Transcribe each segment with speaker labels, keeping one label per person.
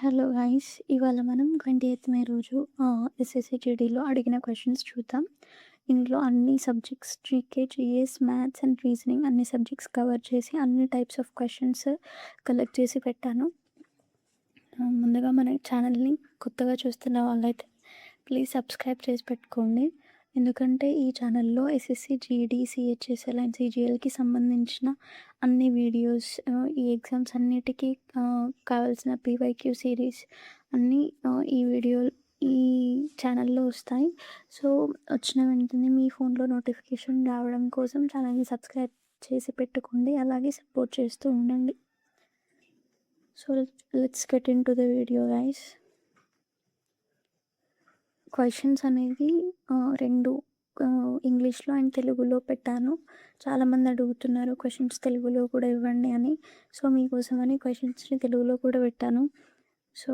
Speaker 1: Hello guys, ఇవాళ మనం 28th మే రోజు ఎస్ఎస్సి జీడీలో అడిగిన క్వశ్చన్స్ చూద్దాం. ఇందులో అన్ని subjects GK, GS, maths and reasoning అన్ని సబ్జెక్ట్స్ కవర్ చేసి అన్ని టైప్స్ ఆఫ్ క్వశ్చన్స్ కలెక్ట్ చేసి పెట్టాను. ముందుగా మన ఛానల్ని కొత్తగా చూస్తున్న వాళ్ళైతే ప్లీజ్ సబ్స్క్రైబ్ చేసి పెట్టుకోండి. ఎందుకంటే ఈ ఛానల్లో ఎస్ఎస్సి జీడీ, సిహెచ్ఎస్ఎల్ అండ్ సిజిఎల్కి సంబంధించిన అన్ని వీడియోస్, ఈ ఎగ్జామ్స్ అన్నిటికీ కావాల్సిన పీవైక్యూ సిరీస్ అన్నీ ఈ ఛానల్లో వస్తాయి. సో వచ్చిన వెంటనే మీ ఫోన్లో నోటిఫికేషన్ రావడం కోసం ఛానల్ని సబ్స్క్రైబ్ చేసి పెట్టుకోండి, అలాగే సపోర్ట్ చేస్తూ ఉండండి. So let's get in to the video guys. Questions అనేవి రెండు ఇంగ్లీష్లో అండ్ తెలుగులో పెట్టాను. చాలామంది అడుగుతున్నారు క్వశ్చన్స్ తెలుగులో కూడా ఇవ్వండి అని. సో మీకోసమని క్వశ్చన్స్ని తెలుగులో కూడా పెట్టాను. సో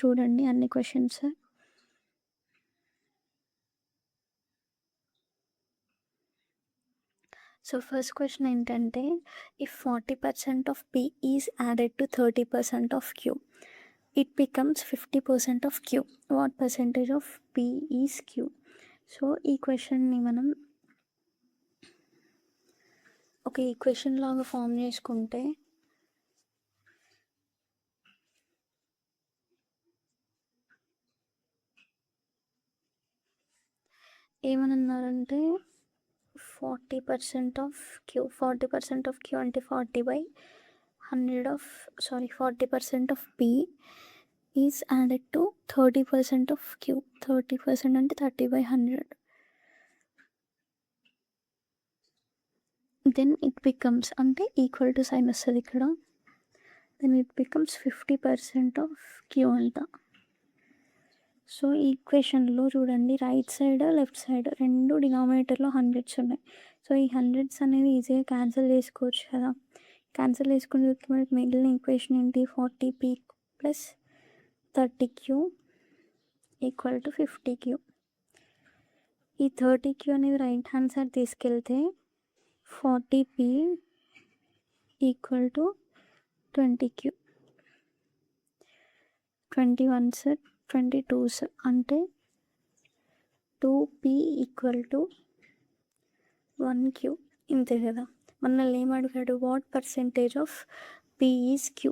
Speaker 1: చూడండి అన్ని క్వశ్చన్స్. సో ఫస్ట్ క్వశ్చన్ ఏంటంటే, if 40% of P is added to 30% of Q, it becomes 50% of Q. What percentage of P is Q? So ఈ క్వశ్చన్ని మనం ఒక ఈక్వేషన్ లాగా ఫామ్ చేసుకుంటే ఏమన్నారంటే 40% ఆఫ్ Q. 40% ఆఫ్ Q అంటే 40% of P is added to 30% of Q. 30% అంటే 30/100. Then it becomes అంటే ఈక్వల్ టు సైన్ వస్తుంది ఇక్కడ. Then it becomes 50% of Q అంట. సో ఈ ఈక్వేషన్లో చూడండి, రైట్ సైడ్ లెఫ్ట్ సైడ్ రెండు డినామినేటర్లో హండ్రెడ్స్ ఉన్నాయి. సో ఈ హండ్రెడ్స్ అనేవి ఈజీగా క్యాన్సిల్ చేసుకోవచ్చు కదా. క్యాన్సిల్ చేసుకునే మనకి మిగిలిన ఈక్వేషన్ ఏంటి, 40P plus 30Q equal to 50Q. ఈ 30Q అనేది రైట్ హ్యాండ్ సైడ్ తీసుకెళ్తే 40P equal to 20Q. 21s 22s అంటే 2P ఈక్వల్ టు 1Q. ఇంతే కదా. మనల్ని ఏం అడిగాడు, what percentage of P is Q.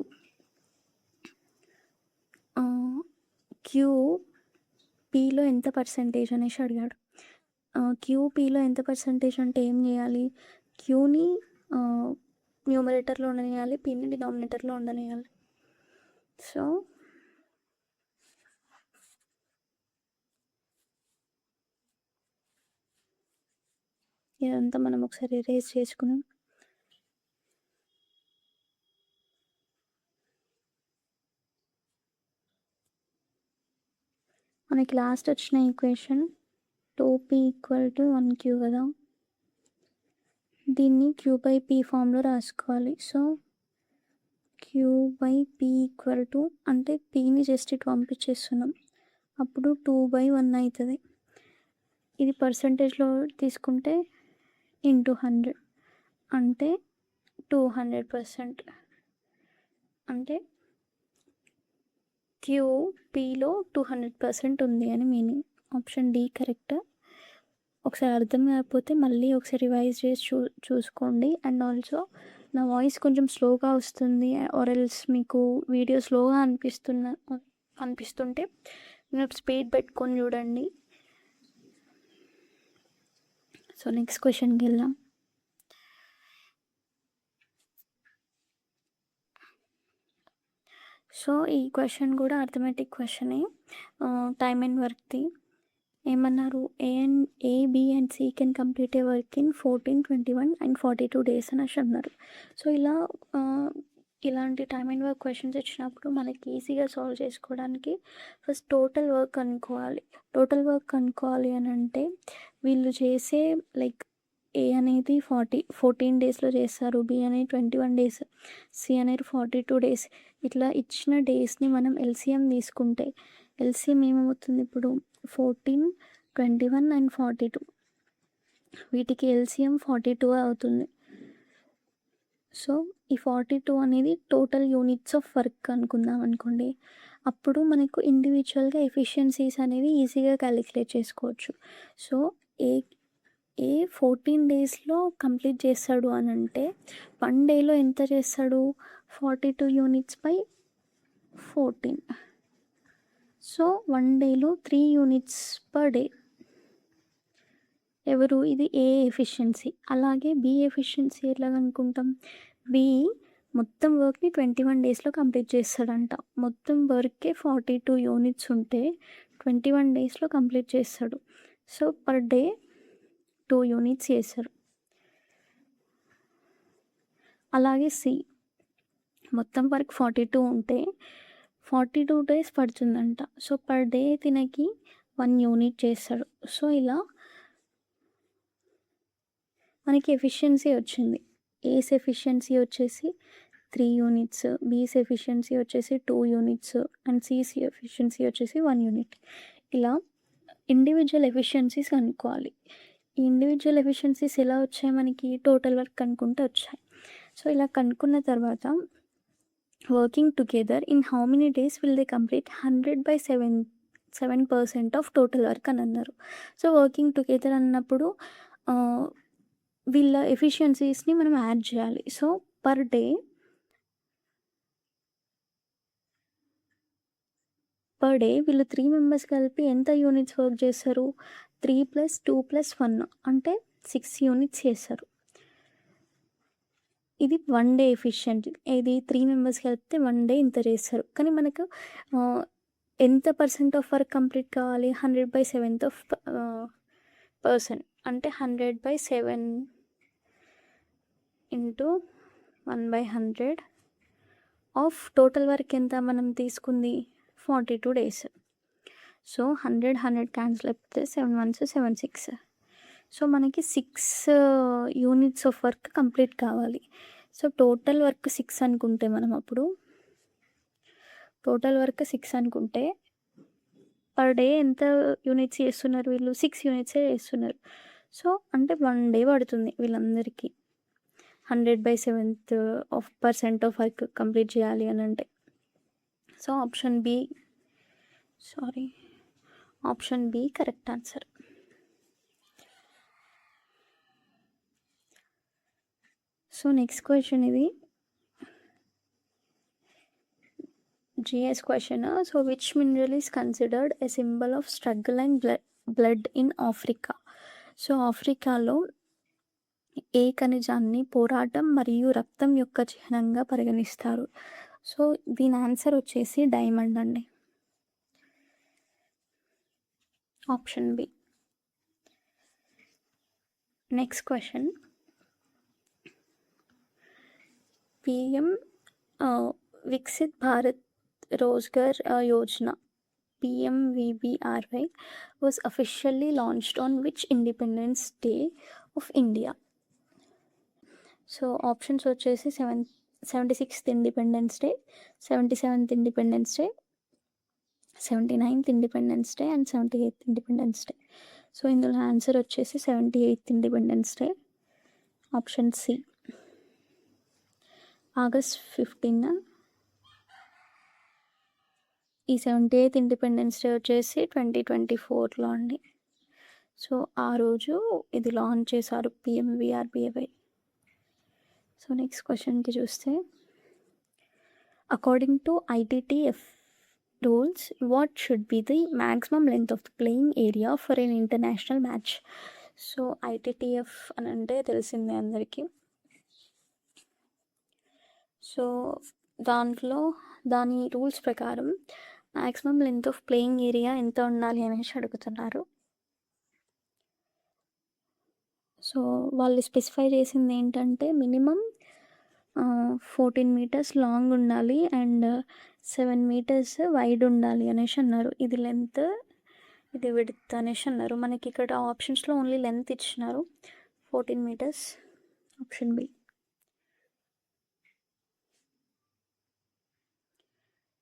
Speaker 1: Q Pలో ఎంత పర్సెంటేజ్ అనేసి అడిగాడు. Q Pలో ఎంత పర్సెంటేజ్ అంటే ఏం చేయాలి, Qని న్యూమరేటర్లో ఉండనియాలి, Pని డినామినేటర్లో ఉండనియాలి. సో ఇదంతా మనం ఒకసారి ఎరేజ్ చేసుకున్నాం. మనకి లాస్ట్ వచ్చిన equation 2P equal to 1Q కదా. దీన్ని Q/P ఫామ్లో రాసుకోవాలి. సో Q/P ఈక్వల్ టు అంటే Pని జస్ట్ ఇటు పంపించేస్తున్నాం, అప్పుడు 2/1 అవుతుంది. ఇది పర్సంటేజ్లో తీసుకుంటే ఇంటూ 100 అంటే 200%. అంటే QPలో 200% ఉంది అని మీనింగ్. Option D correct. ఒకసారి అర్థం కాకపోతే మళ్ళీ ఒకసారి రివైజ్ చేసి చూసుకోండి. అండ్ ఆల్సో నా వాయిస్ కొంచెం స్లోగా వస్తుంది, ఆర్ ఎల్స్ మీకు వీడియో స్లోగా అనిపిస్తుంటే మీరు స్పీడ్ పెట్టుకొని చూడండి. సో నెక్స్ట్ క్వశ్చన్కి వెళ్దాం. సో ఈ క్వశ్చన్ కూడా అర్థమెటిక్ క్వశ్చనే, టైమ్ అండ్ వర్క్ది. ఏమన్నారు, A B and C can complete a work in 14, 21 and 42 days అని అన్నారు. సో ఇలాంటి టైమ్ అండ్ వర్క్ క్వశ్చన్స్ ఇచ్చినప్పుడు మనకి ఈజీగా సాల్వ్ చేసుకోవడానికి ఫస్ట్ టోటల్ వర్క్ కనుక్కోవాలి. టోటల్ వర్క్ కనుక్కోవాలి అని అంటే వీళ్ళు చేసే లైక్ ఏ అనేది 14 daysలో చేస్తారు, బి అనేది 21 days, సి అనేది 42 days. ఇట్లా ఇచ్చిన డేస్ని మనం ఎల్సిఎం తీసుకుంటే ఎల్సిఎం ఏమవుతుంది, ఇప్పుడు 14, 21 అండ్ 42 వీటికి ఎల్సిఎం 42 అవుతుంది. సో, ఈ 42 అనేది టోటల్ యూనిట్స్ ఆఫ్ వర్క్ అనుకుందాం అనుకోండి. అప్పుడు మనకు ఇండివిడ్యువల్‌గా ఎఫిషియన్సీస్ అనేవి ఈజీగా కాలిక్యులేట్ చేసుకోవచ్చు. సో, ఏ ఏ 14 డేస్‌లో కంప్లీట్ చేస్తాడు అనంటే, 1 డేలో ఎంత చేస్తాడు? 42 యూనిట్స్ బై 14. సో, 1 డేలో 3 యూనిట్స్ పర్ డే. ఎవరు? ఇది ఏ ఎఫిషియన్సీ. అలాగే బి ఎఫిషియన్సీ ఎట్లా కనుక్కుంటాం? బి మొత్తం వర్క్‌ని 21 డేస్‌లో కంప్లీట్ చేస్తాడంట. మొత్తం వర్కే 42 యూనిట్స్ ఉంటే 21 డేస్‌లో కంప్లీట్ చేస్తాడు. సో, పర్ డే 2 యూనిట్స్ చేస్తారు. అలాగే సి మొత్తం వర్క్ 42 ఉంటే 42 డేస్ పడుతుందంట. సో, పర్ డే తినకి 1 యూనిట్ చేస్తాడు. సో, ఇలా మనకి ఎఫిషియన్సీ వచ్చింది. ఏస్ ఎఫిషియన్సీ వచ్చేసి 3 యూనిట్స్, బీస్ ఎఫిషియన్సీ వచ్చేసి 2 యూనిట్స్ అండ్ సీస్ ఎఫిషియన్సీ వచ్చేసి 1 యూనిట్. ఇలా ఇండివిజువల్ ఎఫిషియన్సీస్ కనుక్కోవాలి. ఈ ఇండివిజువల్ ఎఫిషియన్సీస్ ఎలా వచ్చాయి మనకి? టోటల్ వర్క్ కనుక్కుంటే వచ్చాయి. సో, ఇలా కనుక్కున్న తర్వాత working together in how many days will they complete 100/7% of total work అని అన్నారు. సో, వర్కింగ్ టుగెదర్ అన్నప్పుడు వీళ్ళ ఎఫిషియన్సీస్‌ని మనం యాడ్ చేయాలి. సో, పర్ డే వీళ్ళు 3 మెంబర్స్ కలిపి ఎంత యూనిట్స్ వర్క్ చేస్తారు? 3 + 2 + 1 అంటే 6 యూనిట్స్ చేస్తారు. ఇది 1 డే ఎఫిషియెంట్. ఇది 3 మెంబర్స్ కలిపితే 1 డే ఇంత చేస్తారు. కానీ మనకు ఎంత పర్సెంట్ ఆఫ్ వర్క్ కంప్లీట్ కావాలి? 100/7 ఆఫ్ పర్సన్ అంటే 100/7 ఇంటూ 1/100 ఆఫ్ టోటల్ వర్క్ ఎంత మనం తీసుకుంది? 42 డేస్. సో, 100 క్యాన్సిల్ అయిపోతే 7 1s 7 6. సో, మనకి 6 యూనిట్స్ ఆఫ్ వర్క్ కంప్లీట్ కావాలి. సో, టోటల్ వర్క్ 6 అనుకుంటే మనం అప్పుడు టోటల్ వర్క్ 6 అనుకుంటే పర్ డే ఎంత యూనిట్స్ చేస్తున్నారు వీళ్ళు? 6 యూనిట్సే చేస్తున్నారు. సో, అంటే 1 డే పడుతుంది వీళ్ళందరికీ 100/7 ఆఫ్ వర్క్ కంప్లీట్ చేయాలి అని అంటే. So, option B correct answer. So, next question ఇది GS question. So, which mineral is considered a symbol of struggle and blood in Africa? So, ఆఫ్రికాలో ఏ ఖనిజాన్ని పోరాటం మరియు రక్తం యొక్క చిహ్నంగా పరిగణిస్తారు? సో, దీని ఆన్సర్ వచ్చేసి డైమండ్ అండి. Option B. Next question. PM Viksit Bharat Rozgar Yojana PMVBRY was officially launched on which Independence Day of India? So, options వచ్చేసి 76th Independence Day, 77th Independence Day, 79th Independence Day and 78th Independence Day. So, ఇందులో answer వచ్చేసి 78th Independence Day. Option C. August 15. ఈ 78th Independence day వచ్చేసి 2024లో అండి. So, ఆ రోజు ఇది launch చేశారు PMVRBY. సో, నెక్స్ట్ క్వశ్చన్కి చూస్తే, according to ITTF rules, what should be the maximum length of the playing area for an international match? So, ITTF అని అంటే తెలిసిందే అందరికీ. సో, దాని రూల్స్ ప్రకారం maximum length of playing area ఎంత ఉండాలి అనేసి అడుగుతున్నారు. సో, వాళ్ళు స్పెసిఫై చేసింది ఏంటంటే మినిమం 14 మీటర్స్ లాంగ్ ఉండాలి అండ్ 7 మీటర్స్ వైడ్ ఉండాలి అనేసి అన్నారు. ఇది లెంత్, ఇది విడ్త్ అనేసి అన్నారు. మనకి ఇక్కడ ఆప్షన్స్లో ఓన్లీ లెంత్ ఇచ్చినారు 14 metres. Option B.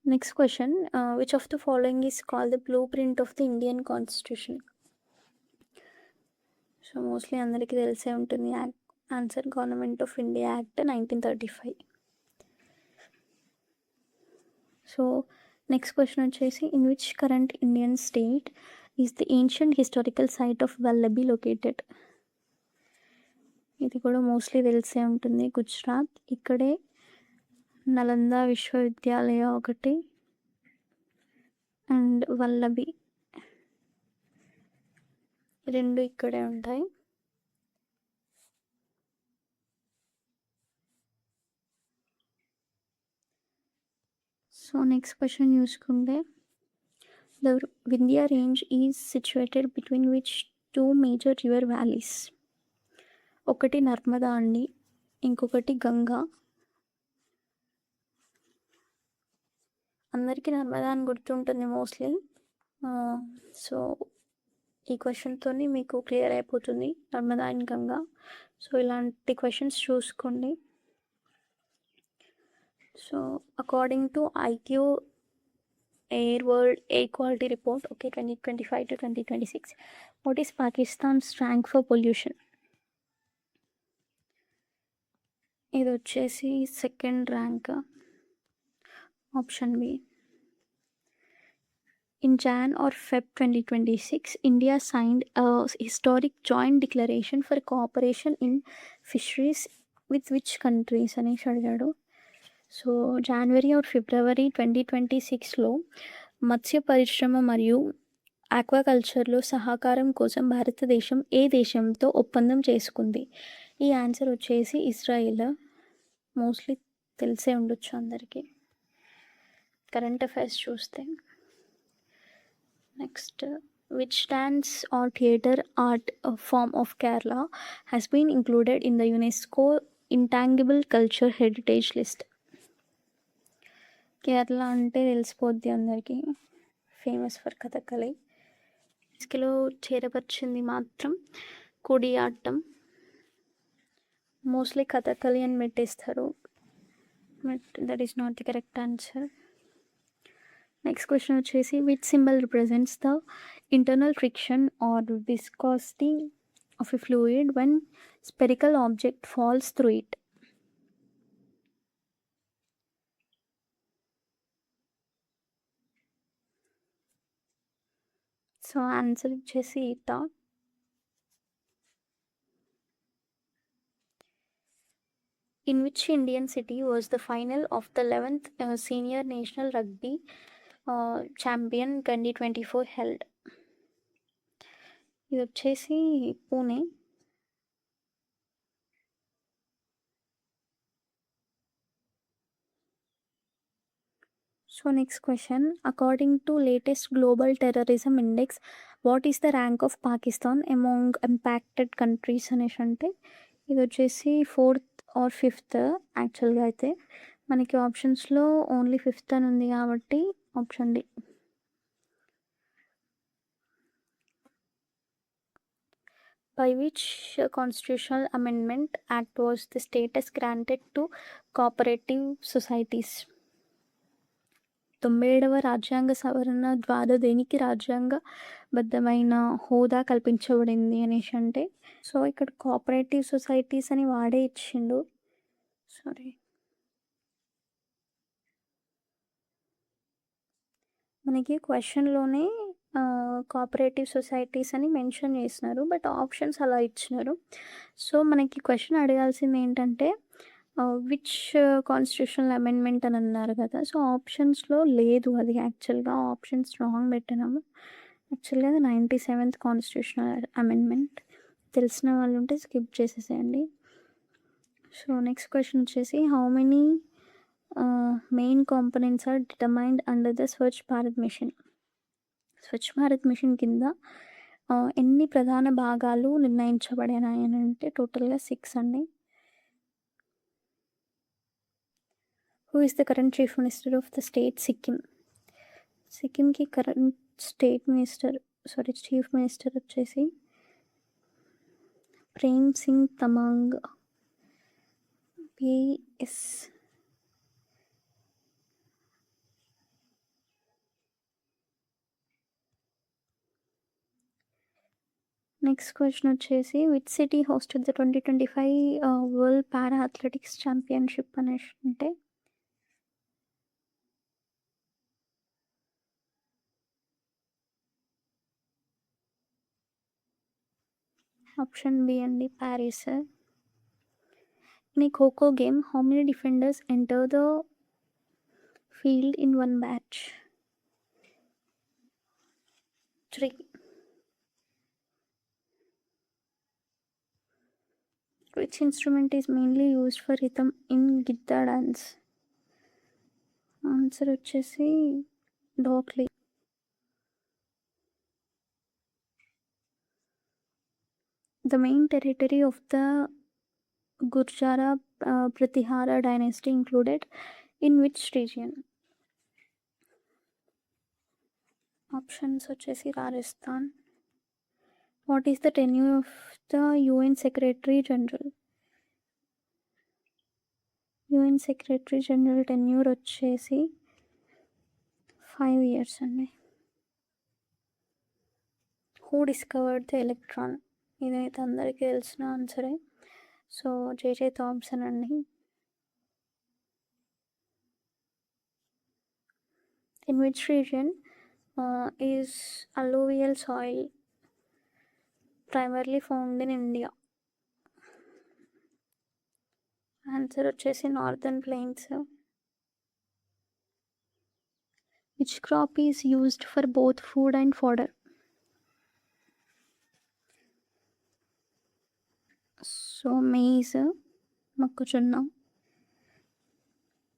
Speaker 1: Next question. Which of the following is called the blueprint of the Indian constitution? So, mostly అందరికీ తెలిసే ఉంటుంది answer Government of India Act 1935. So next question వచ్చేసి, in which current Indian state is the ancient historical site of Vallabhi located? ఇది కూడా mostly తెలిసే ఉంటుంది, గుజరాత్. ఇక్కడే నలంద విశ్వవిద్యాలయ ఒకటి అండ్ వల్లభి రెండు ఇక్కడే ఉంటాయి. సో నెక్స్ట్ క్వశ్చన్ చూసుకుంటే, the Vindhya range is situated between which two major river valleys? ఒకటి నర్మదా అండి, ఇంకొకటి గంగా. అందరికీ నర్మదా అని గుర్తుంటుంది మోస్ట్లీ. సో ఈ క్వశ్చన్తో మీకు క్లియర్ అయిపోతుంది నర్మదా అండ్ గంగా. సో ఇలాంటి క్వశ్చన్స్ చూసుకోండి. So according to IQ air world air quality report, okay, 2025 to 2026, what is Pakistan's rank for pollution? ఇది వచ్చేసి second rank, option B. In Jan or Feb 2026, India signed a historic joint declaration for cooperation in fisheries with which countries అనేసి అడిగాడు. So January are ఫిబ్రవరి 2026లో మత్స్య పరిశ్రమ మరియు ఆక్వాకల్చర్లో సహకారం కోసం భారతదేశం ఏ దేశంతో ఒప్పందం చేసుకుంది? ఈ ఆన్సర్ వచ్చేసి ఇజ్రాయిల్. మోస్ట్లీ తెలిసే ఉండొచ్చు అందరికీ కరెంట్ అఫైర్స్ చూస్తే. Next, which dance or theatre art form of Kerala has been included in the UNESCO Intangible Culture Heritage List? Kerala అంటే తెలిసిపోద్ది అందరికీ, ఫేమస్ ఫర్ కథకళి. ఇస్కిలో చేరపరిచింది మాత్రం కుడియాట్టం. మోస్ట్లీ కథకళి అని పెట్టేస్తారు, but that is not the correct answer. Next question వచ్చేసి, which symbol represents the internal friction or viscosity of a fluid when spherical object falls through it? So answer వచ్చేసి eta. In which Indian city was the final of the 11th Senior National Rugby Champion 2024 held? ఇది వచ్చేసి Pune. So next question, according to latest global terrorism index, what is the rank of Pakistan among impacted countries అనేసి అంటే, ఇది వచ్చేసి 4th or 5th. యాక్చువల్గా అయితే మనకి ఆప్షన్స్లో ఓన్లీ 5th అని ఉంది కాబట్టి option D. By which constitutional amendment act was the status granted to cooperative societies? 97వ రాజ్యాంగ సవరణ ద్వారా దేనికి రాజ్యాంగబద్ధమైన హోదా కల్పించబడింది అనేసి అంటే, సో ఇక్కడ కోఆపరేటివ్ సొసైటీస్ అని వాడే ఇచ్చిండు. సారీ, మనకి క్వశ్చన్లోనే కోఆపరేటివ్ సొసైటీస్ అని మెన్షన్ చేసినారు, బట్ ఆప్షన్స్ అలా ఇచ్చినారు. సో మనకి క్వశ్చన్ అడగాల్సింది ఏంటంటే విచ్ కాన్స్టిట్యూషనల్ అమెండ్మెంట్ అని అన్నారు కదా. సో ఆప్షన్స్లో లేదు అది, యాక్చువల్గా ఆప్షన్స్ రాంగ్ పెట్టినాము. యాక్చువల్గా అది 97th కాన్స్టిట్యూషనల్ అమెండ్మెంట్. తెలిసిన వాళ్ళు ఉంటే స్కిప్ చేసేసేయండి. సో నెక్స్ట్ క్వశ్చన్ వచ్చేసి, how many main components are determined under the Swachh Bharat Mission? Swachh Bharat Mission కింద ఎన్ని ప్రధాన భాగాలు నిర్ణయించబడినాయి అని అంటే టోటల్గా 6 అండి. Who is the current chief minister of the state Sikkim? సిక్కింకి కరెంట్ చీఫ్ మినిస్టర్ వచ్చేసి Prem Singh Tamang, PS. Next question వచ్చేసి which city hosted the 2025 world para athletics championship అనేసి అంటే ఆప్షన్ బి అండి, Paris. In a kho kho game how many defenders enter the field in one batch? 3. Which instrument is mainly used for rhythm in Gidda dance? Answer వచ్చేసి డోక్లీ. The main territory of the Gurjara Pratihara dynasty included in which region? Options వచ్చేసి Rajasthan. What is the tenure of the UN secretary general? UN secretary general tenure వచ్చేసి 5 years అండి. Who discovered the electron? ఇదైతే అందరికీ తెలిసిన ఆన్సరే. So J J Thomson అండి. In which region is alluvial soil primarily found in India? Answer వచ్చేసి northern plains. Which crop is used for both food and fodder? So maize, మొక్కజొన్న.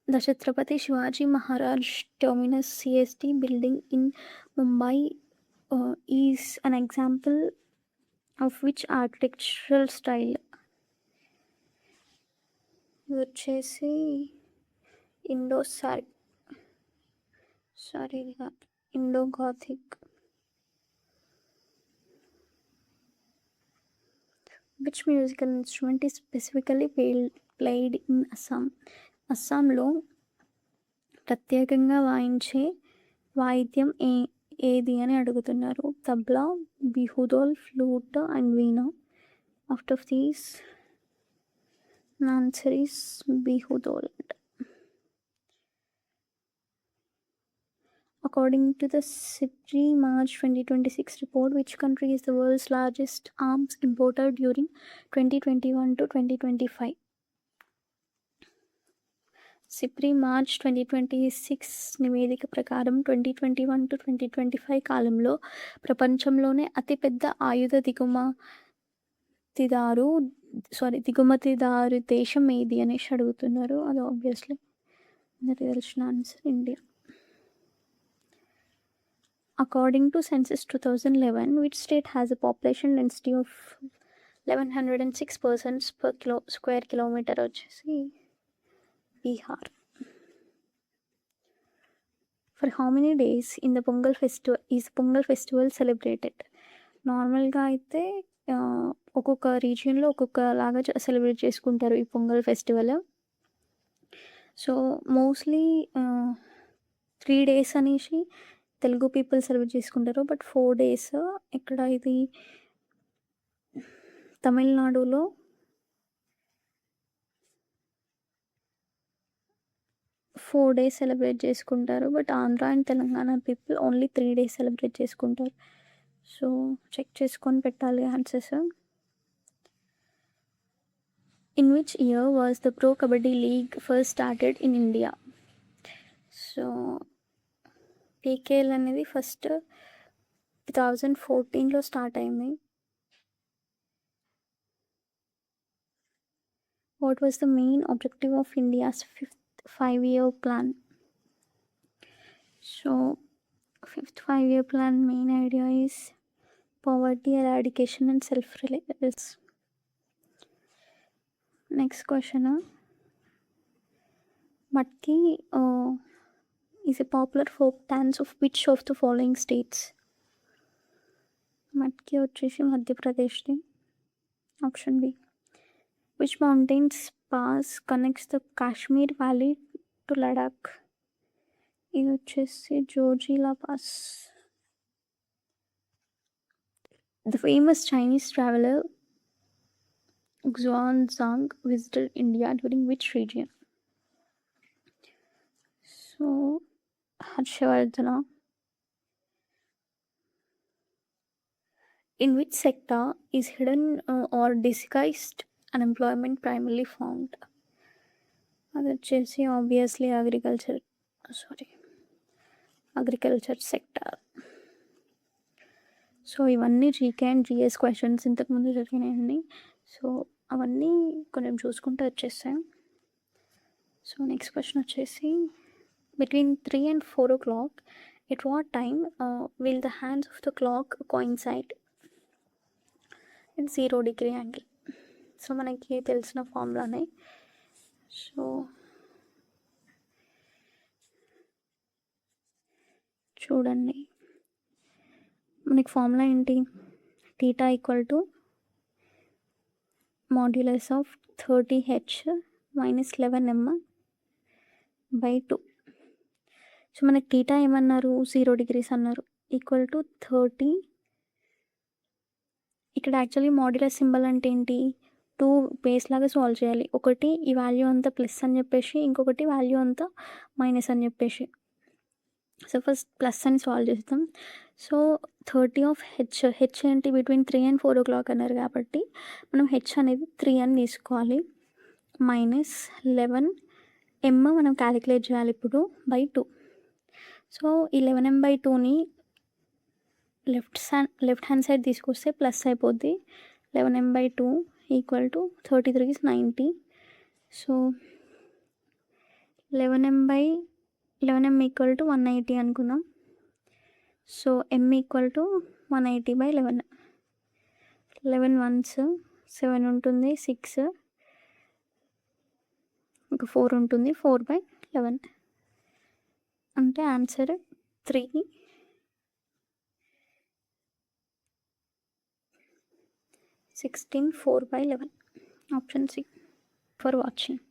Speaker 1: The Chhatrapati Shivaji Maharaj Terminus CST building in Mumbai is an example of which architectural style? ఇది వచ్చేసి Indo Gothic. Which musical instrument is specifically played in Assam? అస్సాంలో ప్రత్యేకంగా వాయించే వాయిద్యం ఏది అని అడుగుతున్నారు. Tabla, Bihu dhol, flute and veena. After these answer is Bihu dhol. According to the SIPRI March 2026 report, which country is the world's largest arms importer during 2021 to 2025? SIPRI March 2026 నివేదిక ప్రకారం 2021 to 2025 కాలంలో ప్రపంచంలోనే అతిపెద్ద ఆయుధ దిగుమతిదారు దేశం ఏది అనేసి అడుగుతున్నారు. అది ఆబ్వియస్లీ అందరికీ తెలిసిన answer India. According to Census 2011, which state has a population density of 1106 persons per square kilometer? వచ్చేసి Bihar. For how many days in the Pongal festival celebrated? నార్మల్గా అయితే ఒక్కొక్క రీజియన్లో ఒక్కొక్కలాగా సెలబ్రేట్ చేసుకుంటారు ఈ pongal festival. So mostly 3 days అనేసి తెలుగు పీపుల్ సెలబ్రేట్ చేసుకుంటారు. But 4 days ఇక్కడ ఇది తమిళనాడులో 4 days సెలబ్రేట్ చేసుకుంటారు. But Andhra and Telangana people only 3 days celebrate చేసుకుంటారు. సో చెక్ చేసుకొని పెట్టాలి answers. In which year was the pro kabaddi league first started in India? So PKL అనేది ఫస్ట్ 2014లో స్టార్ట్ అయింది. What was the main objective of India's 5th 5-year plan? So 5th 5-year plan main idea is poverty eradication and self-reliance. Next question. Matki is a popular folk dance of which of the following states? Matki వచ్చేసి మధ్యప్రదేశ్ది. Option B. Which mountains pass connects the Kashmir valley to Ladakh? ఇది వచ్చేసి Zojila pass. The famous Chinese traveler Xuanzang visited India during which region? So, Harshvardhana. In which sector is hidden or disguised unemployment primarily found? అది వచ్చేసి obviously agriculture sector. So ఇవన్నీ GK and GS questions ఇంతకుముందు జరిగినాయండి. So అవన్నీ కొంచెం చూసుకుంటూ వచ్చేసాం. So next question వచ్చేసి between 3 and 4 o'clock at what time will the hands of the clock coincide at 0 degree angle? So మనకి తెలిసిన ఫార్ములానే. సో చూడండి, మనకి ఫార్ములా ఏంటి? Theta equal to modulus of 30h minus 11m/2. So మనకి theta ఏమన్నారు? 0 degrees అన్నారు. Equal to 30. ఇక్కడ actually modulus symbol అంటే ఏంటి? 2 బేస్ లాగా సాల్వ్ చేయాలి. ఒకటి ఈ వాల్యూ అంతా ప్లస్ అని చెప్పేసి, ఇంకొకటి వాల్యూ అంతా మైనస్ అని చెప్పేసి. సో ఫస్ట్ ప్లస్ అని సాల్వ్ చేస్తాం. సో 30 ఆఫ్ హెచ్ ఏంటి? బిట్వీన్ 3 and 4 o'clock అన్నారు కాబట్టి మనం హెచ్ అనేది 3 అని తీసుకోవాలి. మైనస్ 11m మనం క్యాలిక్యులేట్ చేయాలి ఇప్పుడు /2. సో ఈ 11m/2ని లెఫ్ట్ హ్యాండ్ సైడ్ తీసుకొస్తే ప్లస్ అయిపోద్ది. 11m/2 equal to 33 is 90. So 11m equal to 180 అనుకుందాం. So m equal to 180/11. 11 ones 7 ఉంటుంది, 6 ఇంకా 4 ఉంటుంది, 4/11 అంటే answer 3. 16 4/11 option C. For watching.